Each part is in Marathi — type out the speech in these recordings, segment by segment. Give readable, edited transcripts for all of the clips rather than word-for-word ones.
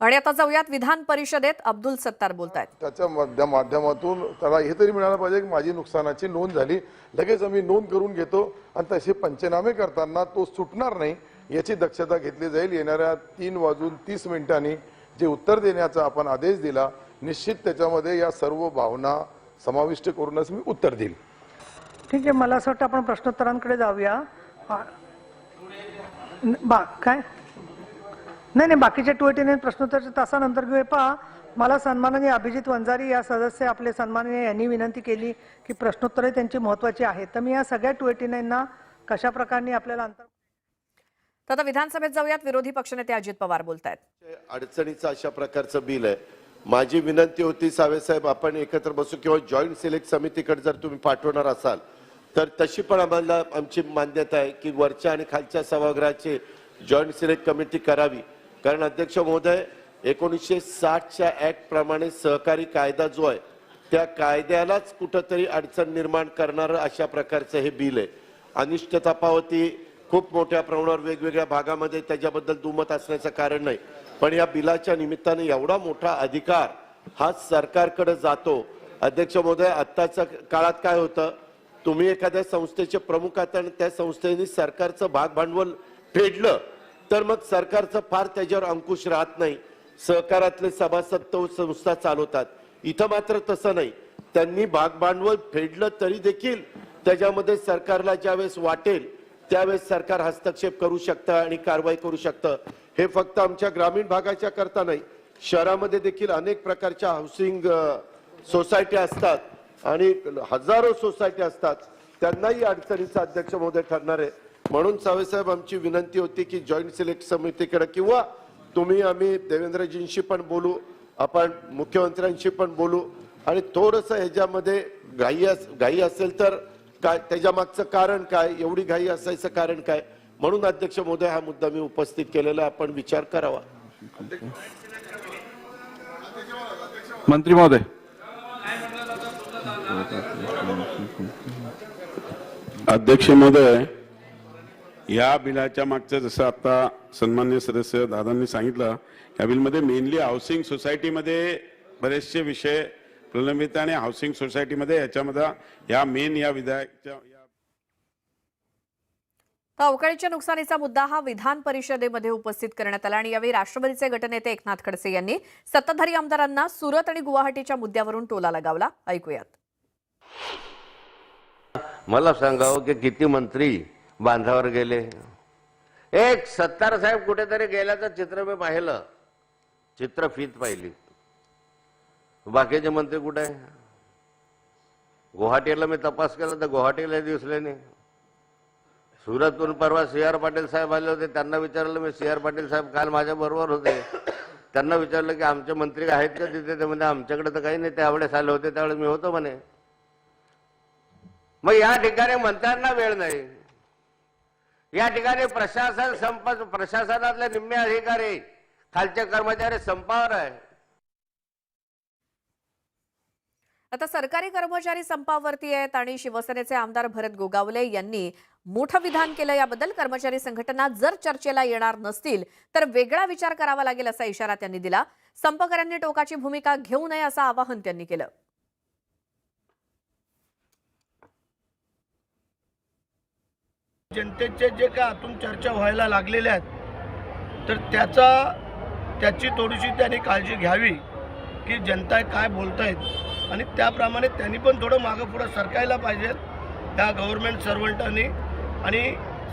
आणि आता जाऊयात विधान परिषदेत अब्दुल सत्तार बोलतायत। त्याच्या माध्यमातून त्याला हे तरी मिळालं पाहिजे की माझी नुकसानाची नोंद झाली, लगेच आम्ही नोंद करून घेतो आणि तसे पंचनामे करताना तो सुटणार नाही याची दक्षता घेतली जाईल। येणाऱ्या 3:30 जे उत्तर देण्याचा आपण आदेश दिला, निश्चित त्याच्यामध्ये या सर्व भावना समाविष्ट करूनच मी उत्तर देईल। ठीक आहे, मला असं वाटतं आपण प्रश्नोत्तरांकडे जाऊया। काय नाही, बाकीचे 289 प्रश्नोत्तराच्या तासानंतर घेऊया। पहा, मला सन्माननीय अभिजित वंजारी या सदस्य आपले सन्माननीय यांनी विनंती केली की प्रश्नोत्तरे त्यांची महत्त्वाची आहेत, तर मी या सगळ्या 289 कशा प्रकारे आपल्याला अंतर। तर विधानसभेत जाऊयात, विरोधी पक्षनेते अजित पवार बोलतायत। अडचणीचं अशा प्रकारचं बिल आहे। माझी विनंती होती सावे साहेब, आपण एकत्र बसू किंवा जॉईंट सिलेक्ट समितीकडे जर तुम्ही पाठवणार असाल तर तशी पण आम्हाला आमची मान्यता आहे की वरच्या आणि खालच्या सभागृहाची जॉईंट सिलेक्ट कमिटी करावी। कारण अध्यक्ष महोदय, 1960च्या ऍक्ट प्रमाणे सहकारी कायदा जो आहे त्या कायद्यालाच कुठंतरी अडचण निर्माण करणारं अशा प्रकारचं हे बिल आहे। अनिष्टता पावती खूप मोठ्या प्रमाणावर वेगवेगळ्या भागामध्ये त्याच्याबद्दल दुमत असण्याचं कारण नाही, पण या बिलाच्या निमित्ताने एवढा मोठा अधिकार हा सरकारकडे जातो। अध्यक्ष महोदय, आत्ताच्या काळात काय होतं, तुम्ही एखाद्या संस्थेचे प्रमुख आहात आणि त्या संस्थेने सरकारचं भाग भांडवल फेडलं तर मग सरकारचं फार त्याच्यावर अंकुश राहत नाही, सहकारातले सभासद तो संस्था चालवतात। इथं मात्र तसं नाही, त्यांनी भाग भांडवल फेडलं तरी देखील त्याच्यामध्ये सरकारला ज्यावेळेस वाटेल त्यावेळेस सरकार हस्तक्षेप करू शकतं आणि कारवाई करू शकतं। हे फक्त आमच्या ग्रामीण भागाच्या करता नाही, शहरामध्ये देखील अनेक प्रकारच्या हाऊसिंग सोसायटी असतात आणि हजारो सोसायटी असतात, त्यांनाही अडचणीचा अध्यक्ष महोदय ठरणार आहे। म्हणून साहेब, आमची विनंती होती की जॉईंट सिलेक्ट समितीकडे किंवा तुम्ही आम्ही देवेंद्रजींशी पण बोलू, आपण मुख्यमंत्र्यांशी पण बोलू आणि थोडंसं ह्याच्यामध्ये घाई असेल तर काय, त्याच्या मागचं कारण काय, एवढी घाई असायचं कारण काय, म्हणून अध्यक्ष महोदय हा मुद्दा मी उपस्थित केलेला, आपण विचार करावा। मंत्री महोदय, अध्यक्ष महोदय, या बिलाच्या मागचं जसं आता सन्मान्य सदस्य दादांनी सांगितलं, या बिलमध्ये मेनली हाऊसिंग सोसायटीमध्ये बरेचसे विषय प्रलंबित आणि हाऊसिंग सोसायटीमध्ये याच्यामध्ये या मेन या विधायकच्या अवकाळीच्या नुकसानीचा मुद्दा हा विधान परिषदेमध्ये उपस्थित करण्यात आला आणि यावेळी राष्ट्रवादीचे गटनेते एकनाथ खडसे यांनी सत्ताधारी आमदारांना सुरत आणि गुवाहाटीच्या मुद्द्यावरून टोला लगावला। ऐकूयात। मला सांगावं की किती मंत्री बांधावर गेले। एक सत्तार साहेब कुठेतरी गेल्याचं चित्र मी पाहिलं, चित्रफीत पाहिली। बाकीचे मंत्री कुठे आहे? गुवाहाटीला मी तपास केला तर गुवाहाटीला दिसले नाही। सुरतहून परवा CR पाटील साहेब आले होते, त्यांना विचारलं मी, CR पाटील साहेब काल माझ्या बरोबर होते, त्यांना विचारलं की आमचे मंत्री आहेत का तिथे, ते म्हणजे आमच्याकडे तर काही नाही, त्यावेळेस आले होते त्यावेळेस मी होतो म्हणे। मग या ठिकाणी मंत्र्यांना वेळ नाही, या ठिकाणी प्रशासनातले निम्मे अधिकारी खालचे कर्मचारी संपावर आहे। आता सरकारी कर्मचारी संपावरती आहेत आणि शिवसेनेचे आमदार भरत गोगावले यांनी मोठं विधान केलं। याबद्दल कर्मचारी संघटना जर चर्चेला येणार नसतील तर वेगळा विचार करावा लागेल असा इशारा त्यांनी दिला। संपकऱ्यांनी टोकाची भूमिका घेऊ नये असं आवाहन त्यांनी केलं। जनतेचे जे काय आतून चर्चा व्हायला लागलेल्या आहेत तर त्याची थोडीशी त्यांनी काळजी घ्यावी की जनता काय बोलतायत आणि त्याप्रमाणे त्यांनी पण थोडं मागं पुढं सरकायला पाहिजे त्या गव्हर्नमेंट सर्वंटांनी, आणि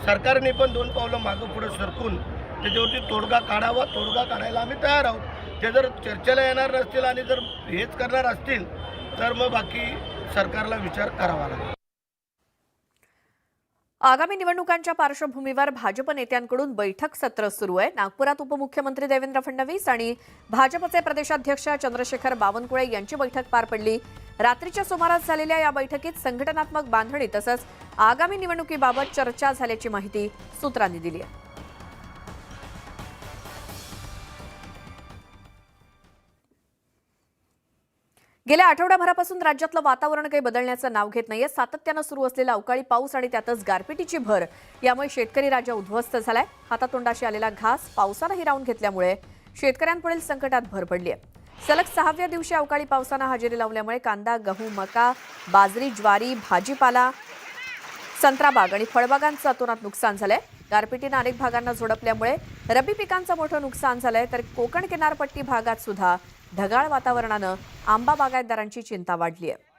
सरकारने पण 2 पावलं मागं पुढं सरकून त्याच्यावरती तोडगा काढावा। तोडगा काढायला आम्ही तयार आहोत। ते जर चर्चेला येणार नसतील आणि जर हेच करणार असतील तर मग बाकी सरकारला विचार करावा लागेल। आगामी निवडणुकांच्या पार्श्वभूमीवर भाजप नेत्यांकडून बैठक सत्र सुरू आहे। नागपुरात उपमुख्यमंत्री देवेंद्र फडणवीस आणि भाजपचे प्रदेशाध्यक्ष चंद्रशेखर बावनकुळे यांची बैठक पार पडली। रात्रीच्या सुमारास झालेल्या या बैठकीत संघटनात्मक बांधणी तसंच आगामी निवडणुकीबाबत चर्चा झाल्याची माहिती सूत्रांनी दिली आहे। गेल्या आठवड्याभरापासून राज्यातलं वातावरण काही बदलण्याचं नाव घेत नाहीये। सातत्यानं सुरू असलेला अवकाळी पाऊस आणि त्यातच गारपिटीची भर यामुळे शेतकरी राजा उद्ध्वस्त झालाय। हातातोंडाशी आलेला घास पावसानं हिरावून घेतल्यामुळे शेतकऱ्यांपुढील संकटात भर पडली आहे. सलग 6व्या दिवशी अवकाळी पावसानं हजेरी लावल्यामुळे कांदा, गहू, मका, बाजरी, ज्वारी, भाजीपाला, संत्राबाग आणि फळबागांचं अतोनात नुकसान झालंय. गारपिटीनं अनेक भागांना झोडपल्यामुळे रब्बी पिकांचं मोठं नुकसान झालंय. तर कोकण किनारपट्टी भागात सुद्धा ढगाळ वातावरणानं आंबा बागायतदारांची चिंता वाढली आहे.